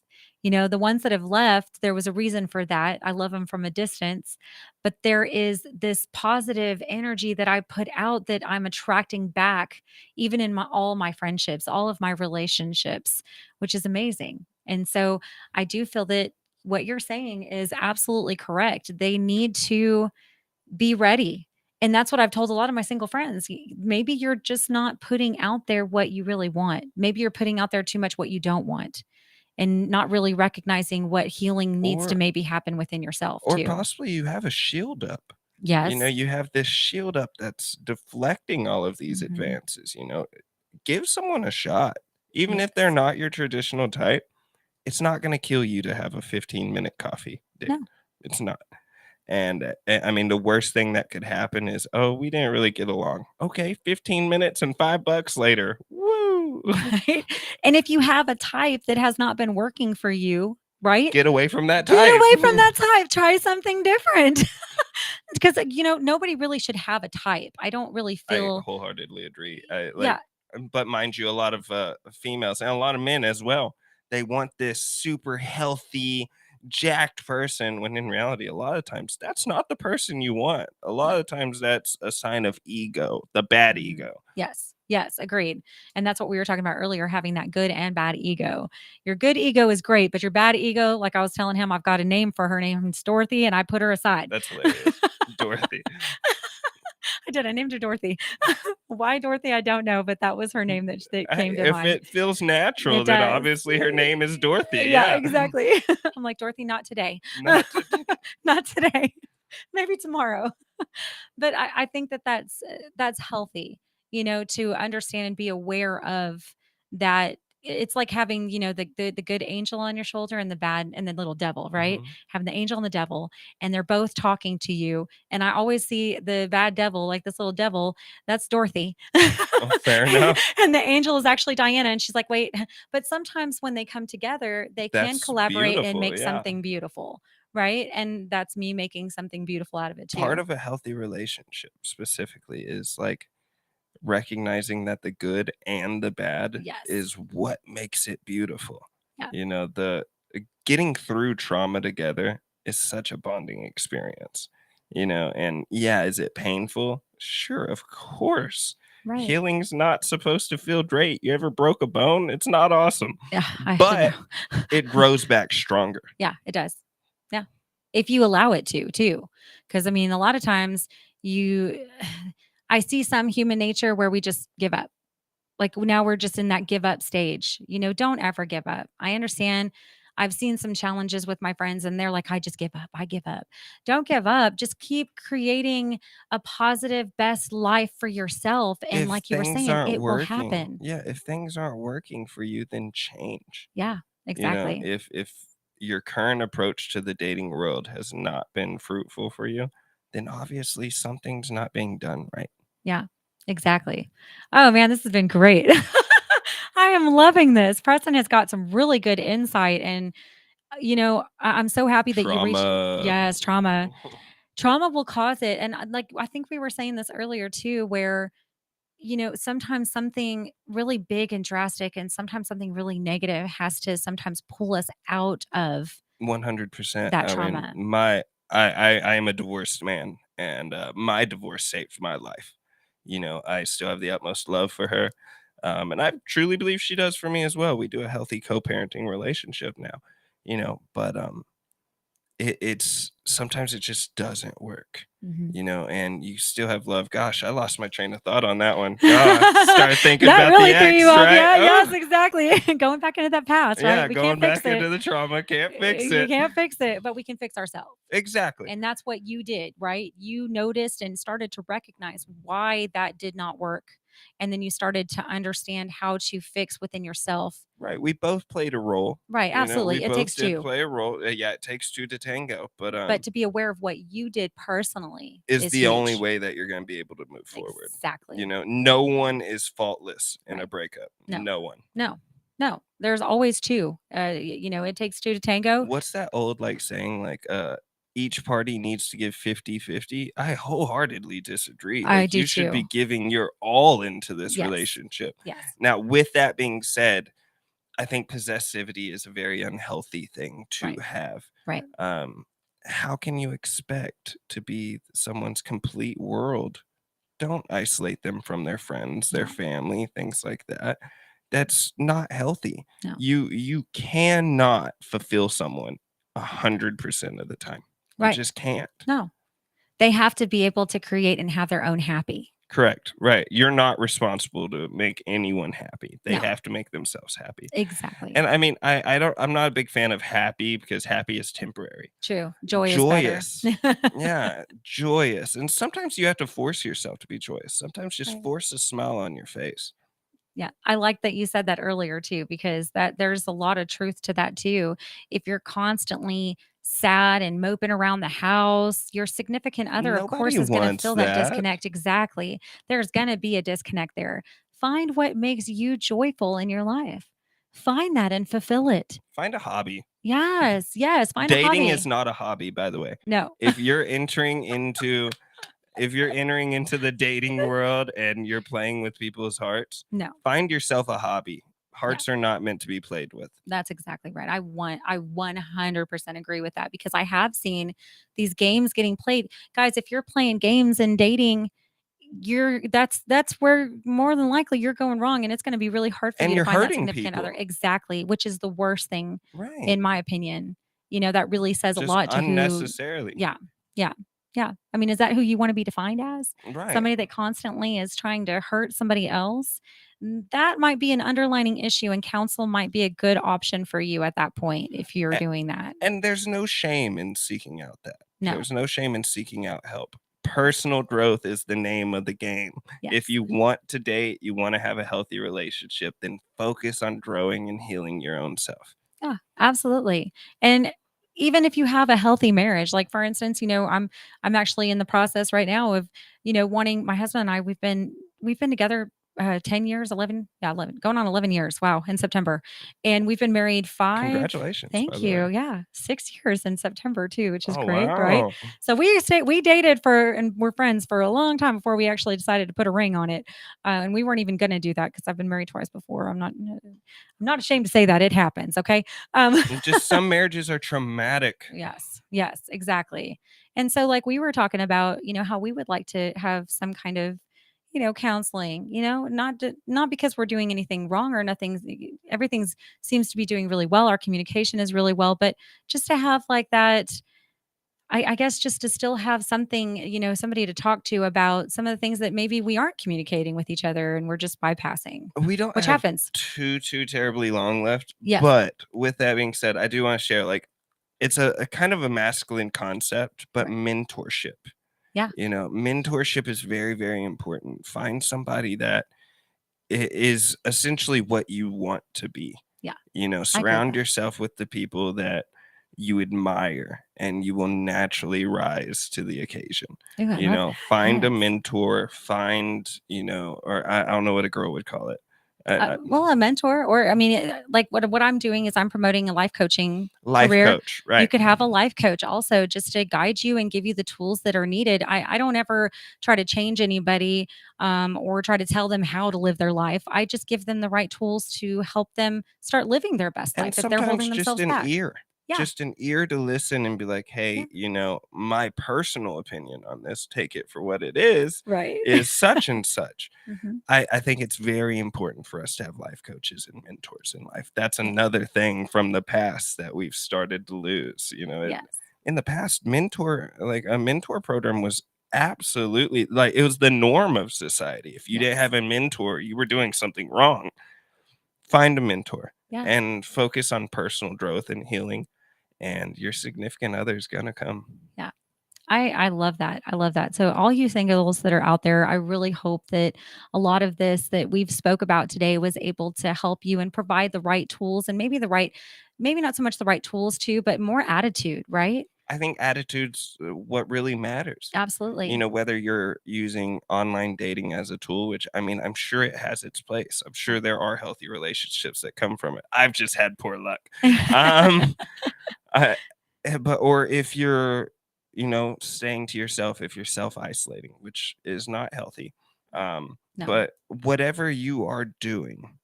The ones that have left, there was a reason for that. I love them from a distance, but there is this positive energy that I put out that I'm attracting back, even in all my friendships, all of my relationships, which is amazing. And so I do feel that what you're saying is absolutely correct. They need to be ready. And that's what I've told a lot of my single friends. Maybe you're just not putting out there what you really want. Maybe you're putting out there too much what you don't want and not really recognizing what healing needs to Or- maybe happen within yourself Or too. possibly you have a shield up. Yes. You have this shield up that's deflecting all of these Mhm. advances. Give someone a shot. Even if they're Yes. not your traditional type, it's not going to kill you to have a 15-minute coffee date. No. It's not. And I mean, the worst thing that could happen is, oh, we didn't really get along. Okay, 15 minutes and $5 later. Woo! Right? And if you have a type that has not been working for you, right? Get away from that type. Get away from that type. Try something different. Because nobody really should have a type. I don't really I feel. wholeheartedly agree. Yeah. But mind you, a lot of females and a lot of men as well, they want this super healthy, jacked person, when in reality, a lot of times that's not the person you want. A lot of times that's a sign of ego, the bad ego. Yes, agreed. And that's what we were talking about earlier, having that good and bad ego. Your good ego is great, but your bad ego, like I was telling him, I've got a name for her. Name's Dorothy, and I put her aside. That's hilarious. Dorothy. I did. I named her Dorothy. Why Dorothy? I don't know, but that was her name that came to If mind. it feels natural, It then does. obviously her name is Dorothy. Yeah, exactly. I'm like, Dorothy, not today. Not today. Not today. Maybe tomorrow. But I think that's healthy, to understand and be aware of that. It's like having, the good angel on your shoulder and the bad and the little devil, right? Mhm. Having the angel and the devil, and they're both talking to you. And I always see the bad devil, like this little devil, that's Dorothy. Oh, fair enough. And the angel is actually Diana. And she's like, wait, but sometimes when they come together, they can That's collaborate and beautiful, make yeah. something beautiful. Right. And that's me making something beautiful out of it too. Part of a healthy relationship specifically is like recognizing that the good and the bad Yes. is what makes it beautiful. Yeah. You know, the getting through trauma together is such a bonding experience. You know, and yeah, is it painful? Sure, of course. Right. Healing's not supposed to feel great. You ever broke a bone? It's not awesome. Yeah, I But know. it grows back stronger. Yeah, it does. Yeah. If you allow it to, too. Because, I mean, a lot of times I see some human nature where we just give up. Like now we're just in that give up stage. Don't ever give up. I understand. I've seen some challenges with my friends and they're like, I just give up. I give up. Don't give up. Just keep creating a positive, best life for yourself. And If like you were things saying, aren't it will working, happen. yeah, if things aren't working for you, then change. Yeah, You know, exactly. if your current approach to the dating world has not been fruitful for you, then obviously something's not being done right. Yeah, exactly. Oh man, this has been great. I am loving this. Preston has got some really good insight, and I'm so happy that you reached. Trauma. Yes, trauma. Trauma will cause it, and like I think we were saying this earlier too, where sometimes something really big and drastic, and sometimes something really negative has to sometimes pull us out of 100%. that I mean, trauma. I am a divorced man, and my divorce saved my life. You know, I still have the utmost love for her, and I truly believe she does for me as well. We do a healthy co-parenting relationship now. You know, but it's sometimes it just doesn't work. Mhm. You know, and you still have love. Gosh, I lost my train of thought on that one. Oh, started thinking That about really the threw ex, you off. right? Yeah, yes, Oh. exactly. Going back into that past, Yeah, right? We going can't fix back into it. the trauma, can't fix You it. can't fix it, but we can fix ourselves. Exactly. And that's what you did, right? You noticed and started to recognize why that did not work. And then you started to understand how to fix within yourself. Right. We both played a role. Right, You know, we absolutely. It both takes did two. play a role. Yeah, it takes two to tango, But to be aware of what you did personally is is the only huge. way that you're going to be able to move forward. Exactly. You know, no one is faultless in a Right. breakup. No. No one. No. There's always two. It takes two to tango. What's that old saying each party needs to give 50-50? I wholeheartedly disagree. I do You should be too. giving your all into this Yes. relationship. Yes. Now, with that being said, I think possessivity is a very unhealthy thing to Right. have. Right. How can you expect to be someone's complete world? Don't isolate them from their friends, their No. family, things like that. That's not healthy. No. You cannot fulfill someone 100% of the time. You Right. just can't. No. They have to be able to create and have their own happy. Correct. Right. You're not responsible to make anyone happy. They No. have to make themselves happy. Exactly. And I mean, I'm not a big fan of happy because happy is temporary. True. Joy Joyous. is better. Yeah, joyous. And sometimes you have to force yourself to be joyous. Sometimes just Right. force a smile on your face. Yeah, I like that you said that earlier too, because there's a lot of truth to that too. If you're constantly sad and moping around the house, your significant other, of course, Nobody is going to wants feel that that. disconnect. Exactly. There's going to be a disconnect there. Find what makes you joyful in your life. Find that and fulfill it. Find a hobby. Yes. Find a hobby. Dating is not a hobby, by the way. No. If you're entering into the dating world and you're playing with people's hearts, No. find yourself a hobby. Hearts are not meant to be played with. That's exactly right. I 100% agree with that because I have seen these games getting played. Guys, if you're playing games and dating, that's where more than likely you're going wrong, and it's going to be really hard for And you you're to find that hurting significant people. other. Exactly, which is the worst thing Right. in my opinion. That really says Just a lot to unnecessarily. Yeah. I mean, is that who you want to be defined as? Right. Somebody that constantly is trying to hurt somebody else? That might be an underlining issue, and counsel might be a good option for you at that point if you're doing that. And there's no shame in seeking out that. No. There's no shame in seeking out help. Personal growth is the name of the game. Yes. If you want to date, you want to have a healthy relationship, then focus on growing and healing your own self. Yeah, absolutely. And even if you have a healthy marriage, like for instance, I'm actually in the process right now of, wanting my husband and I, we've been together 10 years, 11, yeah, 11, going on 11 years. Wow, in September. And we've been married 5. Congratulations, by Thank the you. way. Yeah, 6 years in September too, which is Oh, great, right? wow. So we dated and we're friends for a long time before we actually decided to put a ring on it. And we weren't even going to do that because I've been married twice before. I'm not ashamed to say that it happens. Okay. Just some marriages are traumatic. Yes, exactly. And so, like we were talking about, how we would like to have some kind of, counseling. Not because we're doing anything wrong or nothing. Everything's seems to be doing really well. Our communication is really well, but just to have like that. I guess just to still have something, somebody to talk to about some of the things that maybe we aren't communicating with each other and we're just bypassing, We don't which have happens. too terribly long left. Yes. But with that being said, I do want to share, like, it's a kind of a masculine concept, but Right. mentorship. Yeah. Mentorship is very, very important. Find somebody that is essentially what you want to be. Yeah. Surround that. yourself with the people that you admire, and you will naturally rise to the occasion. Ooh, I love that. Find a Yes. mentor, find, or I don't know what a girl would call it. Well, a mentor, or I mean, like what I'm doing is I'm promoting a life coaching Life career. coach, You right? could have a life coach also just to guide you and give you the tools that are needed. I don't ever try to change anybody or try to tell them how to live their life. I just give them the right tools to help them start living their best And life if they're sometimes holding just themselves an back. ear. Yeah. Just an ear to listen and be like, Yeah. hey, my personal opinion on this, take it for what it is Right. such and such. Mhm. I think it's very important for us to have life coaches and mentors in life. That's Yeah. another thing from the past that we've started to lose. Yes. In the past, a mentor program was absolutely, like, it was the norm of society. If you didn't Yes. have a mentor, you were doing something wrong. Find a mentor Yes. and focus on personal growth and healing, and your significant other is gonna come. Yeah. I love that. I love that. So all you singles that are out there, I really hope that a lot of this that we've spoke about today was able to help you and provide the right tools and maybe not so much the right tools too, but more attitude, right? I think attitude's what really matters. Absolutely. Whether you're using online dating as a tool, which, I mean, I'm sure it has its place. I'm sure there are healthy relationships that come from it. I've just had poor luck. Um, I, or if you're, staying to yourself, if you're self-isolating, which is not healthy. No. But whatever you are doing,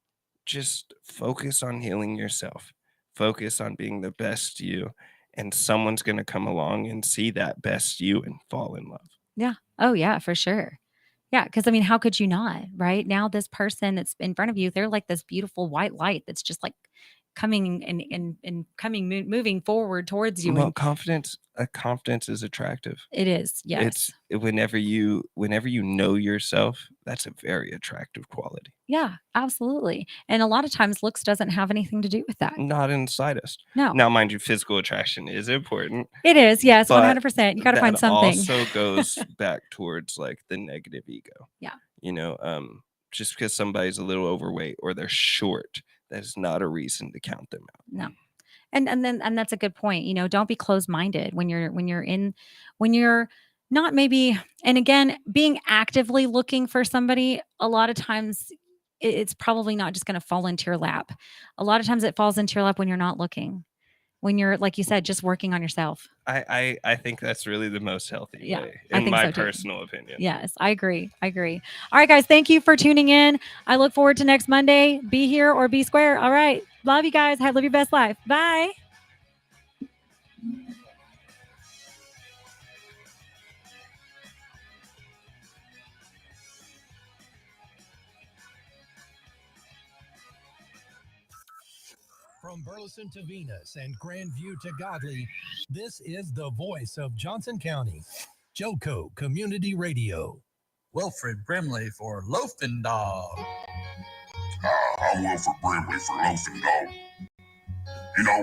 just focus on healing yourself. Focus on being the best you, and someone's going to come along and see that best you and fall in love. Yeah. Oh yeah, for sure. Yeah, because I mean, how could you not, right? Now this person that's in front of you, they're like this beautiful white light that's just like coming and coming moving forward towards you. Well, And confidence is attractive. it is, yes. It's whenever you know yourself, that's a very attractive quality. Yeah, absolutely. And a lot of times looks doesn't have anything to do with that. Not in the slightest. No. Now, mind you, physical attraction is important. It is, yes, But 100%. You gotta find that something. also goes back towards, like, the negative ego. Yeah. Just because somebody's a little overweight or they're short, that is not a reason to count them out. No. And that's a good point. Don't be closed-minded when you're not maybe, and again, being actively looking for somebody, a lot of times it's probably not just going to fall into your lap. A lot of times it falls into your lap when you're not looking. When you're, like you said, just working on yourself. I think that's really the most healthy Yeah, way, I in think my so too. personal opinion. Yes, I agree. All right, guys, thank you for tuning in. I look forward to next Monday. Be here or be square. All right. Love you guys. Live your best life. Bye. From Burleson to Venus and Grandview to Godley, this is the voice of Johnson County, Joco Community Radio. Wilfred Brimley for Loafing Dog. I'm Wilfred Brimley for Loafing Dog.